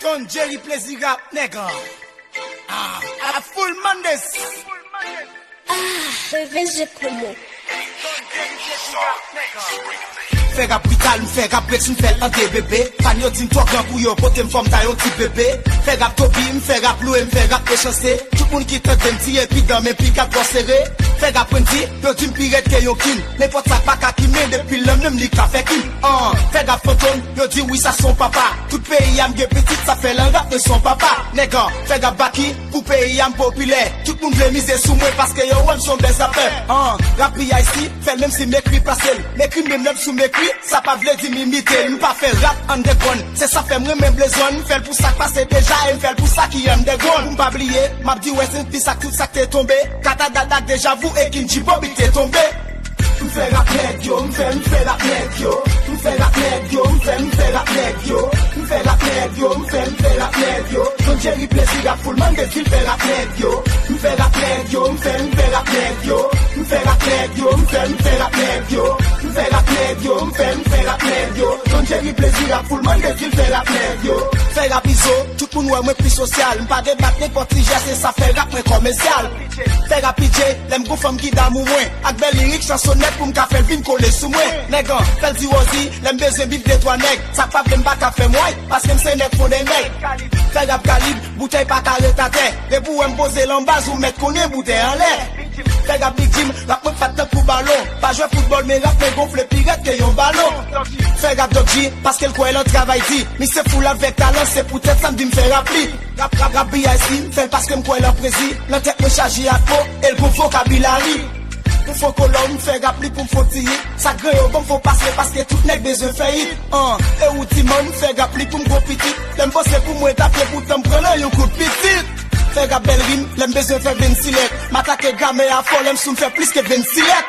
Don Jerry plaisir rap, nègre. A full Mondays. Revenge como. Fè rap vital, m'fè rap Rex, m'fè l'anté bébé. Pan yo tin toi grand pou yo, pote m'form ta yon ti bébé. Fè rap Toby, m'fè rap Loué, m'fè rap Échancé. Tout moun ki te dem ti, epi dans mes pics à gros serré. Fè rap Wendy, yo di m'piret ke yon kin. N'importe ça pas ka kime, depuis l'homme n'm li ka fè kin. Fè rap Fantôme, yo di oui ça son papa. Tout pays am ge petit, ça fait l'un rap de son papa. Nègre, fè rap Baki, pour pays am populaire. Tout moun vle mise sous moi parce que yo wèm son des appels. Rap ici, fè même si m'écrit passel. M'écrit même sous m'écrit. Ça pas vle di m'imiter, m'pas fait rap underground. C'est ça fait moi même besoin, m'fait pour ça passer déjà et m'fait pour ça qui underground. M'pas oublier, m'a dit ouais c'est ça tout ça t'est tombé. Kata dadak déjà vous et Kinji Bobby t'est tombé. M'fait rap nèg yo, m'fait rap nèg yo. M'fait rap nèg yo, m'fait rap nèg yo. M'fait rap nèg yo, m'fait rap nèg yo. Don Jerry plaisir rap full man des il fait rap nèg yo. M'fait rap nèg yo, m'fait rap nèg yo. M'fait rap nèg yo, m'fait rap nèg yo. M'fait rap nèg yo, m'fait rap nèg yo. Don Jerry plaisir rap full man des il fait rap nèg yo. Fait rap iso, tout moun wè mwen plus social. M'pa débat n'importe qui c'est ça fait rap mwen commercial. Fait rap PJ, l'aime go femme qui d'amour moins. Ak bel lyrique chansonnette pour m'ka faire vin coller sous moi. Nègre, fais di ozi, l'aime besoin bif de toi nègre. Ça pas vle m'pa ka fait moi parce que m'se nègre font des nègres. Fait rap calibre, bouteille pas carré ta tête. Les bouts m'me poser l'embase ou mettre connaît bouteille en l'air. Fait rap Big Jim, rap mwen fat pour ballon. Pas jouer football mais rap mais gonfle pirate que yon ballon. Fait rap Doggy parce qu'elle quoi elle travail dit. Mais c'est fou avec talent, c'est peut-être ça me fait rappeler. Rap BIC, fait parce que m'quoi elle en prési. L'entête me chargé à peau, elle bon vocabulaire. Pour faut que l'homme fait rappeler pour m'font tirer. Ça gré au bon faut passer parce que tout n'est besoin faillit. Et où Timon fait rappeler pour m'gros petit. L'aime bosser pour moi taper pour t'en prendre un coup de petit. Fait rap belle rime, l'aime besoin faire 26 lettres. M'attaquer gamme à fond, l'aime sous m'faire plus que 26 lettres.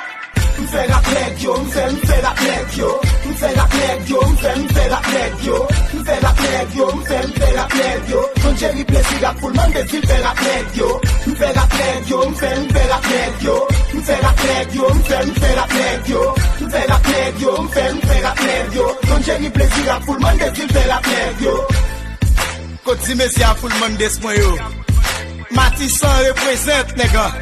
M'fait rap nèg yo, m'fait rap nèg yo. M'fait rap nèg yo, m'fait rap nèg yo. M'fait rap nèg yo, m'fait rap nèg yo. Don Jerry plaisir rap full man des il fait rap nèg yo. M'fait rap nèg yo, m'fait rap nèg yo. M'fait rap nèg yo, m'fait rap nèg yo. M'fait rap nèg yo, m'fait rap nèg yo. Don Jerry plaisir rap full man des il fait rap nèg yo. Côte di mesi a full man des moi yo. Matissan représente nègre.